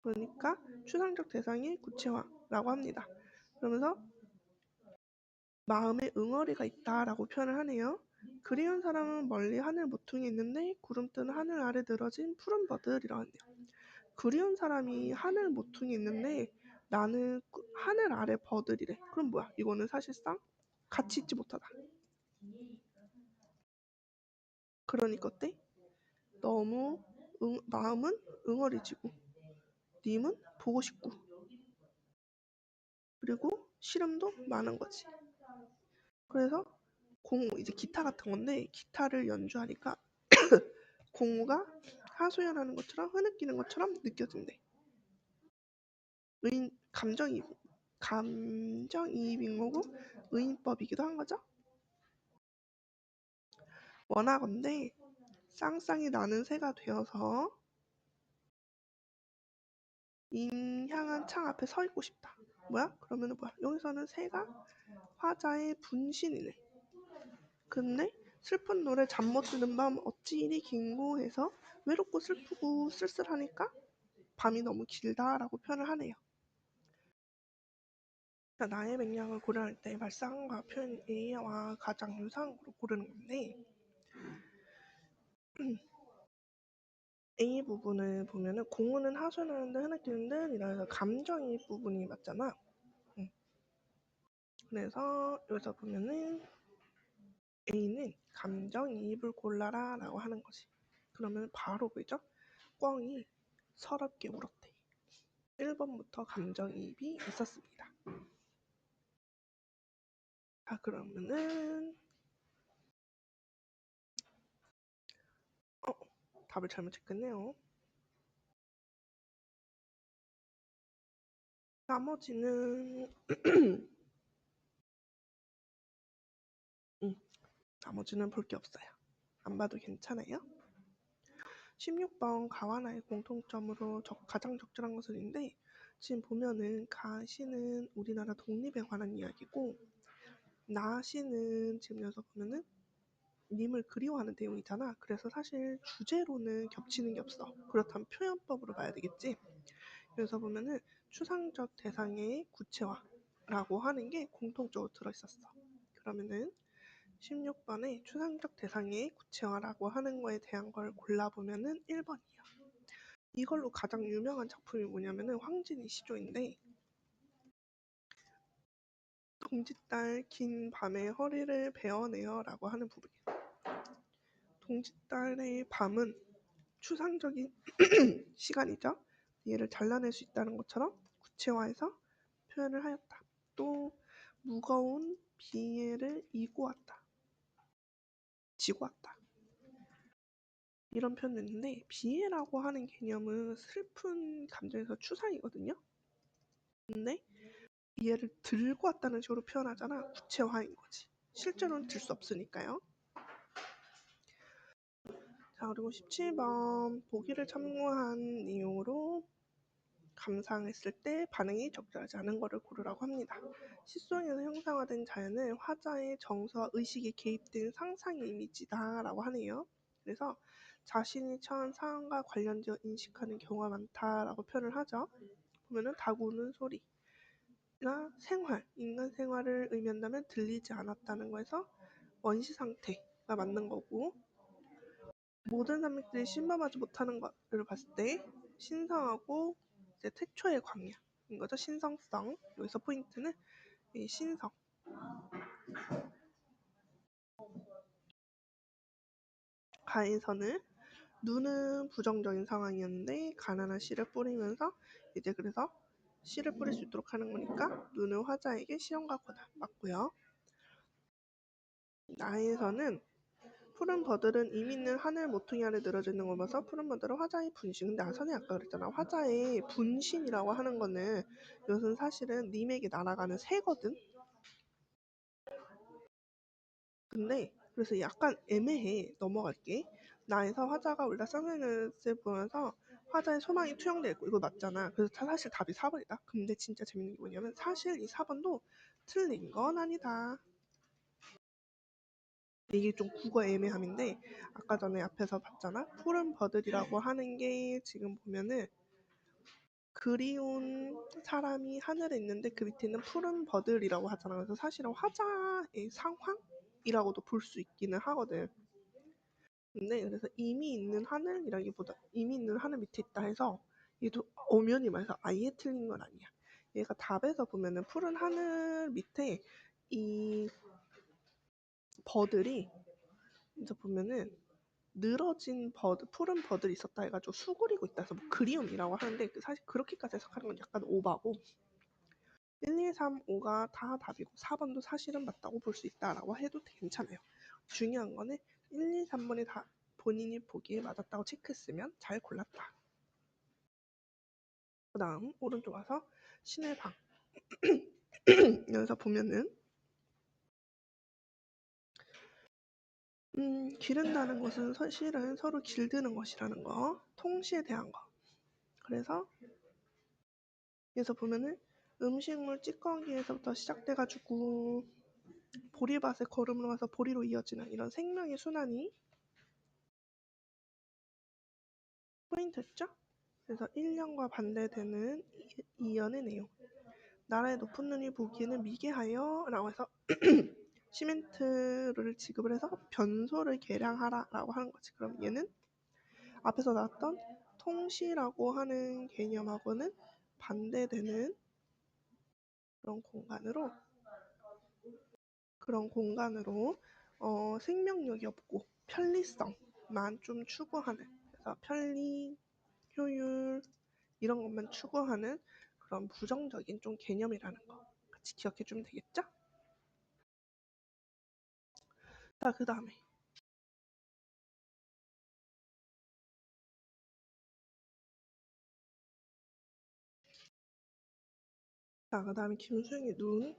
그러니까 추상적 대상의 구체화라고 합니다. 그러면서 마음에 응어리가 있다라고 표현을 하네요. 그리운 사람은 멀리 하늘 모퉁이 있는데 구름 뜨는 하늘 아래 늘어진 푸른 버들이라고 하네요. 그리운 사람이 하늘 모퉁이 있는데 나는 하늘 아래 버들이래. 그럼 뭐야? 이거는 사실상 같이 있지 못하다. 그러니까 어때? 너무 마음은 응어리지고 님은 보고 싶고 그리고 시름도 많은 거지. 그래서 이제 기타 같은 건데 기타를 연주하니까 공우가 하소연하는 것처럼 흐느끼는 것처럼 느껴진대. 감정이입인 거고 의인법이기도 한 거죠. 원하건대 쌍쌍이 나는 새가 되어서 임향한 창 앞에 서 있고 싶다. 뭐야? 그러면은 뭐야? 여기서는 새가 화자의 분신이네. 근데 슬픈 노래 잠 못 드는 밤 어찌 이리 긴고 해서 외롭고 슬프고 쓸쓸하니까 밤이 너무 길다라고 표현을 하네요. 그러니까 나의 맥락을 고려할 때 발상과 표현 A와 가장 유사한 걸로 고르는 건데 A 부분을 보면은 공우는 하소연하는데 흐느끼는 듯 이러면서 감정이입 부분이 맞잖아. 그래서 여기서 보면은 A는 감정이입을 골라라 라고 하는 거지. 그러면 바로 그죠? 꿩이 서럽게 울었대. 1번부터 감정이입이 있었습니다. 자, 그러면은 답을 잘못 체크했네요. 나머지는 나머지는 볼 게 없어요. 안 봐도 괜찮아요. 16번 가와나의 공통점으로 가장 적절한 것은인데 지금 보면은 가시는 우리나라 독립에 관한 이야기고 나시는 지금 여기서 보면은 님을 그리워하는 내용이잖아. 그래서 사실 주제로는 겹치는 게 없어. 그렇다면 표현법으로 봐야 되겠지. 그래서 보면은 추상적 대상의 구체화라고 하는 게 공통적으로 들어있었어. 그러면은 16번에 추상적 대상의 구체화라고 하는 거에 대한 걸 골라보면은 1번이에요. 이걸로 가장 유명한 작품이 뭐냐면은 황진이 시조인데 동짓달 긴 밤에 허리를 베어내어 라고 하는 부분이에요. 동짓달의 밤은 추상적인 시간이죠. 얘를 잘라낼 수 있다는 것처럼 구체화해서 표현을 하였다. 또 무거운 비애를 이고 왔다. 지고 왔다. 이런 표현을 했는데 비애라고 하는 개념은 슬픈 감정에서 추상이거든요. 근데 얘를 들고 왔다는 식으로 표현하잖아. 구체화인 거지. 실제로는 들 수 없으니까요. 자, 그리고 17번 보기를 참고한 이유로 감상했을 때 반응이 적절하지 않은 것을 고르라고 합니다. 시송에서 형상화된 자연은 화자의 정서와 의식이 개입된 상상의 이미지다 라고 하네요. 그래서 자신이 처한 상황과 관련되어 인식하는 경우가 많다라고 표현을 하죠. 보면은 닭 우는 소리나 생활, 인간 생활을 의미한다면 들리지 않았다는 거에서 원시 상태가 맞는 거고, 모든 산맥들이 신범하지 못하는 것을 봤을 때 신성하고 이제 태초의 광야인 거죠. 신성성. 여기서 포인트는 이 신성. 가에서는 누는 부정적인 상황이었는데 가난한 씨를 뿌리면서 이제 그래서 씨를 뿌릴 수 있도록 하는 거니까 누는 화자에게 시험과 고난 맞고요. 나에서는 푸른 버들은 이미 있는 하늘 모퉁이 아래 늘어져 있는 걸 봐서 푸른 버들은 화자의 분신. 근데 아선이 아까 그랬잖아. 화자의 분신이라고 하는 거는 이것은 사실은 님에게 날아가는 새거든. 근데 그래서 약간 애매해. 넘어갈게. 나에서 화자가 울다 쌍둥이를 보면서 화자의 소망이 투영돼 있고 이거 맞잖아. 그래서 사실 답이 4번이다. 근데 진짜 재밌는 게 뭐냐면 사실 이 4번도 틀린 건 아니다. 이게 좀 국어 애매함인데 아까 전에 앞에서 봤잖아. 푸른 버들이라고 하는 게 지금 보면은 그리운 사람이 하늘에 있는데 그 밑에 있는 푸른 버들이라고 하잖아. 그래서 사실은 화자의 상황이라고도 볼 수 있기는 하거든. 근데 그래서 이미 있는 하늘이라기보다 이미 있는 하늘 밑에 있다 해서 얘도 엄연히 말해서 아예 틀린 건 아니야. 얘가 답에서 보면은 푸른 하늘 밑에 이 버들이 이제 보면은 늘어진 버드, 푸른 버들이 있었다 해가지고 수그리고 있다 해서 뭐 그리움이라고 하는데 사실 그렇게까지 해석하는 건 약간 오바고 1, 2, 3, 5가 다 답이고 4번도 사실은 맞다고 볼 수 있다라고 해도 괜찮아요. 중요한 거는 1, 2, 3번이 다 본인이 보기에 맞았다고 체크했으면 잘 골랐다. 그 다음 오른쪽 와서 신의 방 여기서 보면은 기른다는 것은 사실은 서로 길드는 것이라는 거, 통시에 대한 거. 그래서 여기서 보면은 음식물 찌꺼기에서부터 시작돼가지고 보리밭에 걸음으로 가서 보리로 이어지는 이런 생명의 순환이 포인트였죠? 그래서 1년과 반대되는 이연의 내용. 나라의 높은 눈이 보기에는 미개하여 라고 해서 시멘트를 지급을 해서 변소를 계량하라 라고 하는 거지. 그럼 얘는 앞에서 나왔던 통시라고 하는 개념하고는 반대되는 그런 공간으로 생명력이 없고 편리성만 좀 추구하는, 그래서 편리, 효율 이런 것만 추구하는 그런 부정적인 좀 개념이라는 거 같이 기억해 주면 되겠죠? 자, 그 다음에 김수영의 눈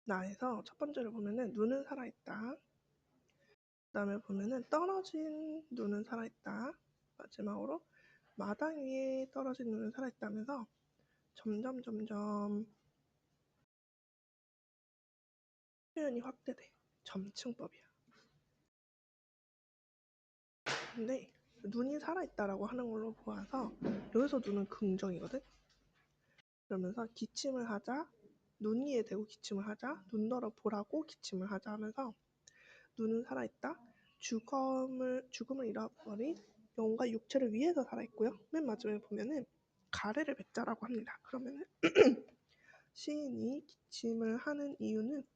나에서 첫 번째로 보면은 눈은 살아있다. 그 다음에 보면은 떨어진 눈은 살아있다. 마지막으로 마당 위에 떨어진 눈은 살아있다면서 점점 표현이 확대돼. 점층법이야. 근데 눈이 살아있다라고 하는 걸로 보아서 여기서 눈은 긍정이거든. 그러면서 기침을 하자, 눈 위에 대고 기침을 하자, 눈 더러 보라고 기침을 하자 하면서 눈은 살아있다. 죽음을 잃어버린 영혼과 육체를 위해서 살아있고요. 맨 마지막에 보면은 가래를 맺자라고 합니다. 그러면은 시인이 기침을 하는 이유는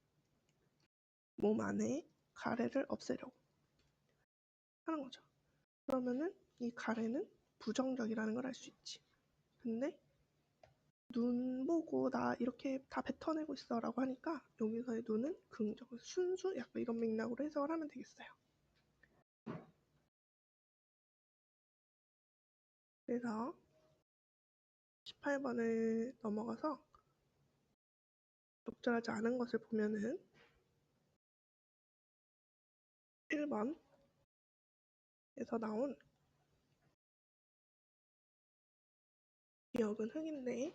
몸 안에 가래를 없애려고 하는 거죠. 그러면은 이 가래는 부정적이라는 걸 알 수 있지. 근데 눈 보고 나 이렇게 다 뱉어내고 있어 라고 하니까 여기서의 눈은 긍정, 순수 약간 이런 맥락으로 해석을 하면 되겠어요. 그래서 18번을 넘어가서 적절하지 않은 것을 보면은 1번에서 나온 기억은 흙인데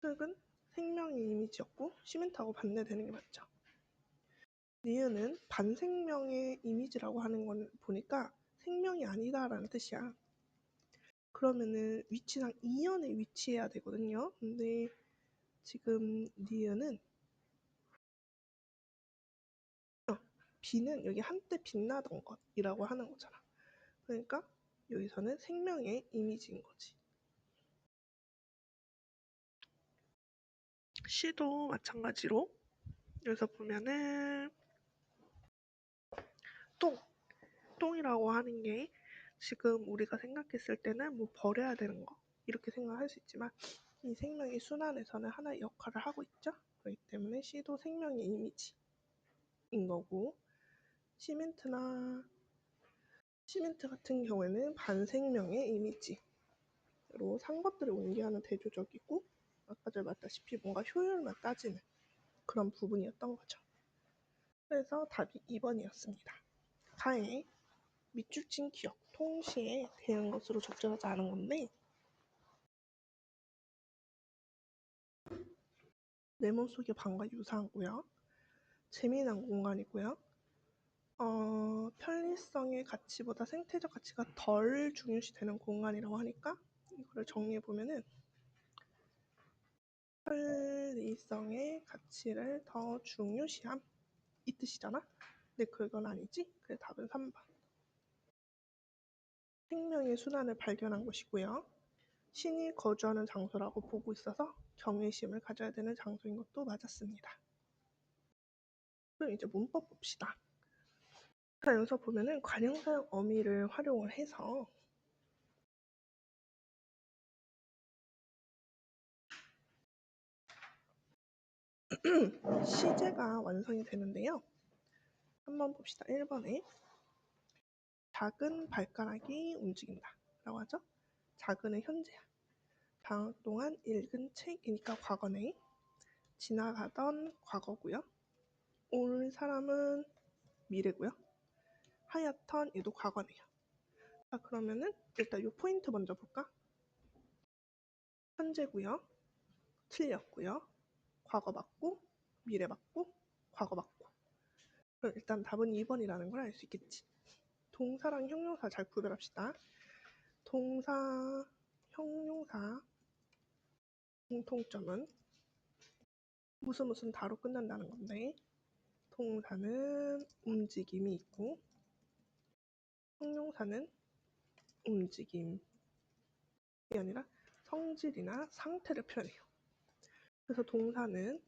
흙은 생명의 이미지였고 시멘트하고 반대되는 게 맞죠. 니은은 반생명의 이미지라고 하는 건 보니까 생명이 아니다라는 뜻이야. 그러면은 위치상 이연에 위치해야 되거든요. 근데 지금 니은은 비는 여기 한때 빛나던 것이라고 하는 거잖아. 그러니까 여기서는 생명의 이미지인 거지. 시도 마찬가지로 여기서 보면은 똥이라고 하는 게 지금 우리가 생각했을 때는 뭐 버려야 되는 거 이렇게 생각할 수 있지만 이 생명의 순환에서는 하나의 역할을 하고 있죠. 그렇기 때문에 시도 생명의 이미지인 거고 시멘트 같은 경우에는 반생명의 이미지로 산 것들을 옮겨하는 대조적이고 아까 전에 말했다시피 뭔가 효율만 따지는 그런 부분이었던 거죠. 그래서 답이 2번이었습니다. 가에 밑줄 친 기억, 동시에 되는 것으로 적절하지 않은 건데 내 몸속의 방과 유사하고요. 재미난 공간이고요. 편리성의 가치보다 생태적 가치가 덜 중요시되는 공간이라고 하니까 이거를 정리해보면은 편리성의 가치를 더 중요시함 이 뜻이잖아. 근데 그건 아니지. 그래 답은 3번. 생명의 순환을 발견한 것이고요. 신이 거주하는 장소라고 보고 있어서 경외심을 가져야 되는 장소인 것도 맞았습니다. 그럼 이제 문법 봅시다. 자, 여기서 보면은 관형사용 어미를 활용을 해서 시제가 완성이 되는데요. 한번 봅시다. 1번에 작은 발가락이 움직인다 라고 하죠. 작은의 현재야. 방학 동안 읽은 책이니까 과거네. 지나가던 과거고요. 올 사람은 미래고요. 하얗던 얘도 과거네요. 자, 그러면은 일단 이 포인트 먼저 볼까? 현재고요. 틀렸고요. 과거 맞고 미래 맞고 과거 맞고. 그럼 일단 답은 2번이라는 걸 알 수 있겠지. 동사랑 형용사 잘 구별합시다. 동사, 형용사 공통점은 무슨 다로 끝난다는 건데 동사는 움직임이 있고 형용사는 움직임이 아니라 성질이나 상태를 표현해요. 그래서 동사는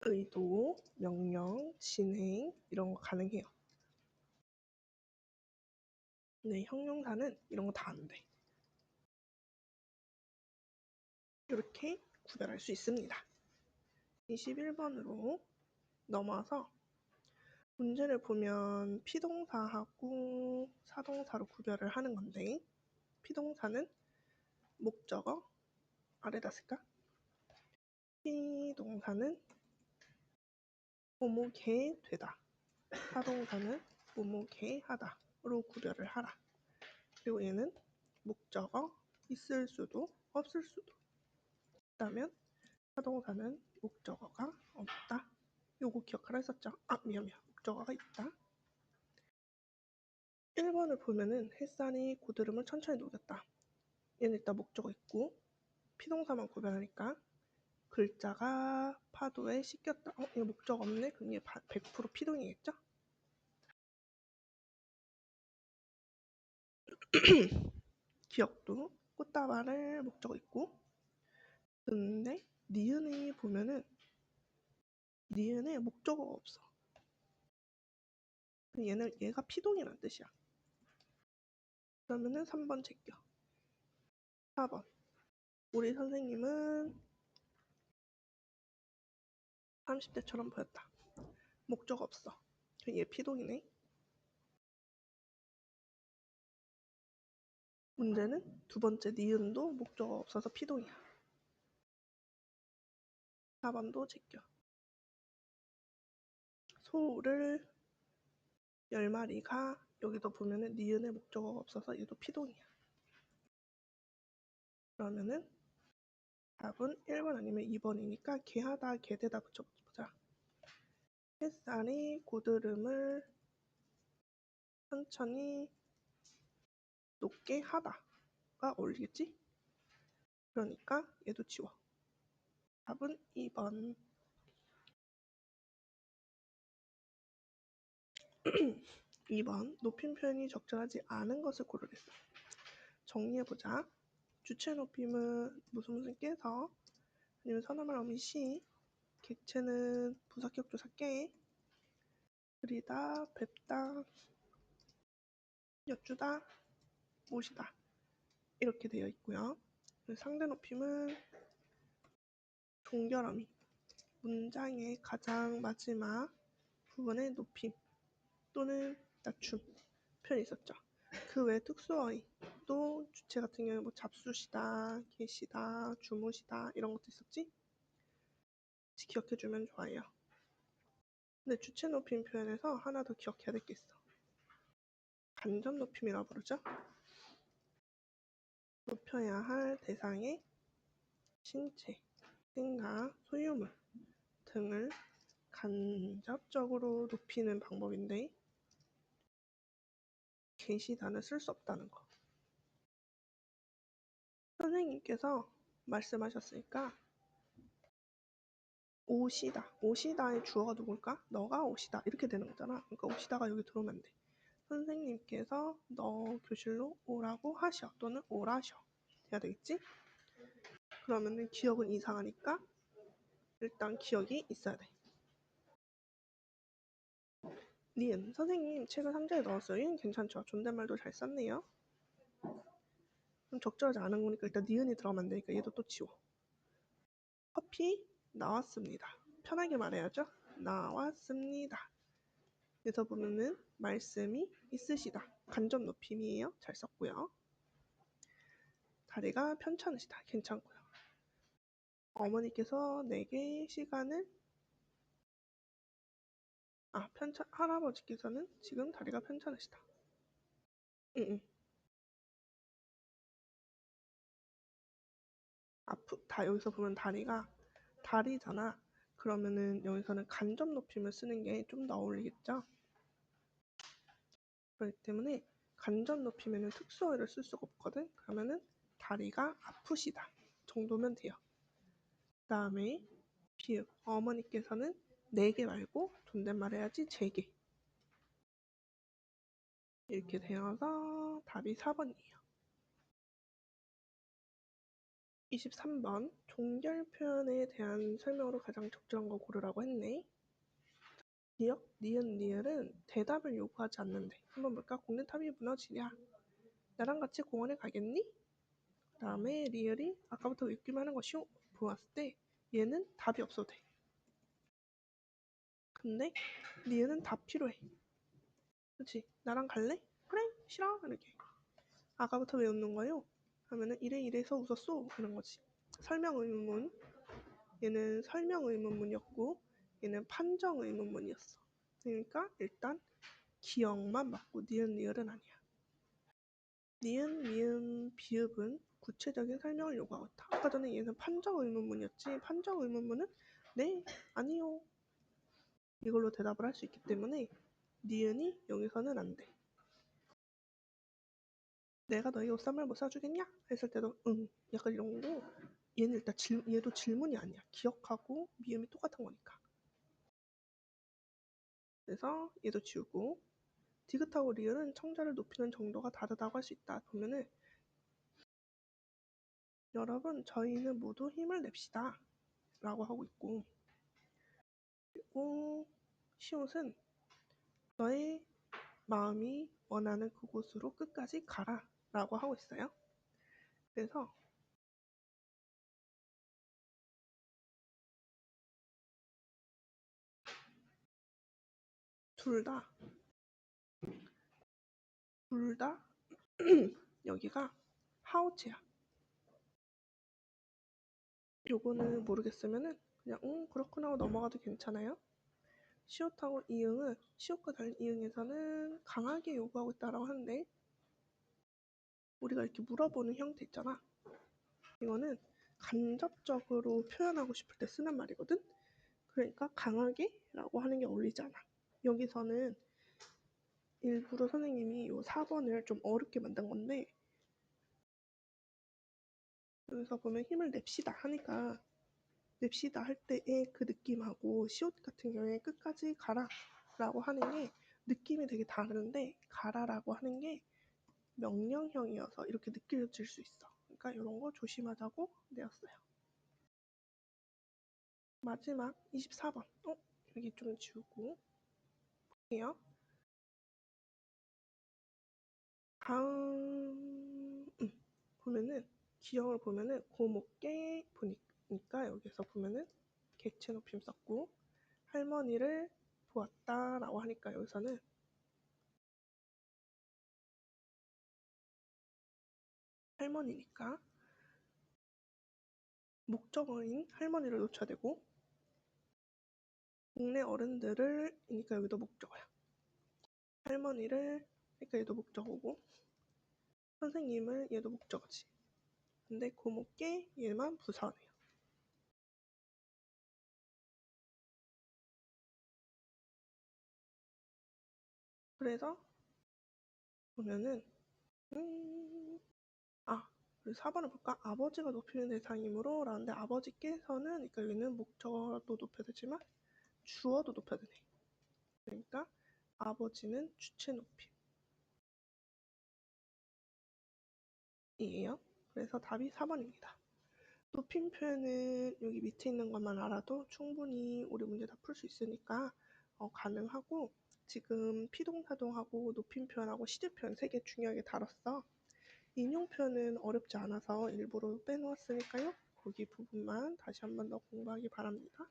의도, 명령, 진행 이런 거 가능해요. 근데 형용사는 이런 거 다 안 돼. 이렇게 구별할 수 있습니다. 21번으로 넘어와서 문제를 보면 피동사하고 사동사로 구별을 하는 건데 피동사는 목적어 아래다 쓸까? 피동사는 뭐뭐게 되다. 사동사는 뭐뭐게 하다로 구별을 하라. 그리고 얘는 목적어 있을 수도 없을 수도 있다면 사동사는 목적어가 없다. 요거 기억하라 했었죠? 미안. 목적어가 있다. 1번을 보면은 햇살이 고드름을 천천히 녹였다. 얘는 일단 목적어 있고 피동사만 구별하니까 글자가 파도에 씻겼다. 이거 목적 없네? 그럼 얘 100% 피동이겠죠? 기억도 꽃다발을 목적어 있고 근데 니은이 보면은 니은에 목적어가 없어. 얘가 피동이란 뜻이야. 그러면은 3번 제껴. 4번. 우리 선생님은 30대처럼 보였다. 목적 없어. 얘 피동이네. 문제는 두 번째 니은도 목적어 없어서 피동이야. 4번도 제껴. 소를 10마리가 여기도 보면은 니은의 목적어가 없어서 얘도 피동이야. 그러면은 답은 1번 아니면 2번이니까 개하다 개되다 붙여보자. 햇살이 고드름을 천천히 높게 하다가 어울리겠지? 그러니까 얘도 지워. 답은 2번. 2번. 높임 표현이 적절하지 않은 것을 고르랬어. 정리해보자. 주체 높임은 무슨 깨서, 아니면 선어말 어미 시, 객체는 부사격 조사 깨, 그리다, 뵙다, 여쭈다, 모시다 이렇게 되어 있고요. 상대 높임은 종결어미, 문장의 가장 마지막 부분의 높임 또는 낮춤 표현이 있었죠. 그 외 특수어휘 또 주체 같은 경우에 뭐 잡수시다, 계시다, 주무시다 이런 것도 있었지? 기억해주면 좋아요. 근데 주체 높임 표현에서 하나 더 기억해야 될 게 있어. 간접 높임이라고 부르죠. 높여야 할 대상의 신체, 생각, 소유물 등을 간접적으로 높이는 방법인데 계시다는 쓸 수 없다는 거. 선생님께서 말씀하셨으니까 오시다. 오시다의 주어가 누굴까? 너가 오시다. 이렇게 되는 거잖아. 그러니까 오시다가 여기 들어오면 안 돼. 선생님께서 너 교실로 오라고 하셔. 또는 오라셔. 해야 되겠지? 그러면은 기억은 이상하니까 일단 기억이 있어야 돼. 니은. 선생님 책을 상자에 넣었어요. 이은 괜찮죠? 존댓말도 잘 썼네요. 좀 적절하지 않은 거니까 일단 니은이 들어가면 안 되니까 얘도 또 지워. 커피 나왔습니다. 편하게 말해야죠. 나왔습니다. 그래서 보면은 말씀이 있으시다. 간접 높임이에요. 잘 썼고요. 다리가 편찮으시다. 괜찮고요. 어머니께서 내게 시간을 할아버지께서는 지금 다리가 편찮으시다. 응. 여기서 보면 다리잖아. 그러면은 여기서는 간접 높임을 쓰는 게 좀 더 어울리겠죠? 그렇기 때문에 간접 높임에는 특수어를 쓸 수가 없거든. 그러면은 다리가 아프시다 정도면 돼요. 그 다음에 비읍. 어머니께서는 내게 말고 존댓말 해야지 제게. 이렇게 되어서 답이 4번이에요. 23번. 종결 표현에 대한 설명으로 가장 적절한 거 고르라고 했네. 기억, 니은, 리을은 대답을 요구하지 않는데. 한번 볼까? 공든탑이 무너지랴. 나랑 같이 공원에 가겠니? 그 다음에 리을이 아까부터 읽기만 하는 것이 보았을 때 얘는 답이 없어도 돼. 근데 리을은 답 필요해. 그렇지? 나랑 갈래? 그래? 싫어? 이렇게. 아까부터 왜 웃는 거예요? 하면은 이래서 웃었어 이런 거지. 설명 의문문. 얘는 설명 의문문이었고 얘는 판정 의문문이었어. 그러니까 일단 기억만 맞고 니은 리을은 아니야. 니은 미음 비읍은 구체적인 설명을 요구하고 있다. 아까 전에 얘는 판정 의문문이었지. 판정 의문문은 네, 아니요 이걸로 대답을 할 수 있기 때문에 니은이 여기서는 안 돼. 내가 너희 옷 선물 못 사주겠냐? 했을 때도 응 약간 이런 거. 얘는 일단 얘도 질문이 아니야. 기억하고 미음이 똑같은 거니까. 그래서 얘도 지우고 디귿하고 리을은 청자를 높이는 정도가 다르다고 할 수 있다. 보면은 여러분 저희는 모두 힘을 냅시다 라고 하고 있고, 그리고 시옷은 너의 마음이 원하는 그곳으로 끝까지 가라 라고 하고 있어요. 그래서 둘 다 여기가 하우체야. 요거는 모르겠으면은 그냥 그렇구나 하고 넘어가도 괜찮아요. 시옷하고 이응은 시옷과 달리 이응에서는 강하게 요구하고 있다라고 하는데, 우리가 이렇게 물어보는 형태 있잖아. 이거는 간접적으로 표현하고 싶을 때 쓰는 말이거든. 그러니까 강하게라고 하는 게 어울리잖아. 여기서는 일부러 선생님이 이 4번을 좀 어렵게 만든 건데 여기서 보면 힘을 냅시다 하니까 냅시다 할 때의 그 느낌하고 시옷 같은 경우에 끝까지 가라 라고 하는 게 느낌이 되게 다른데 가라라고 하는 게 명령형이어서 이렇게 느껴질 수 있어. 그러니까 이런 거 조심하자고 내었어요. 마지막 24번. 여기 좀 지우고 볼게요. 다음 보면은 기형을 보면은 고목게 보니까 여기서 보면은 객체 높임 썼고 할머니를 보았다라고 하니까 여기서는 할머니니까 목적어인 할머니를 놓쳐야 되고 동네 어른들을 이니까 여기도 목적어야. 할머니를 그러니까 얘도 목적어고 선생님을 얘도 목적어지. 근데 고목게 얘만 부사네요. 그래서 보면은 그리고 4번을 볼까? 아버지가 높이는 대상이므로 라는데 아버지께서는 그러니까 여기는 목적어도 높여야 되지만 주어도 높여야 되네. 그러니까 아버지는 주체 높임이에요. 그래서 답이 4번입니다. 높임 표현은 여기 밑에 있는 것만 알아도 충분히 우리 문제 다 풀 수 있으니까 가능하고 지금 피동사동하고 높임 표현하고 시제 표현 3개 중요하게 다뤘어. 인용 표현은 어렵지 않아서 일부러 빼놓았으니까요. 거기 부분만 다시 한 번 더 공부하기 바랍니다.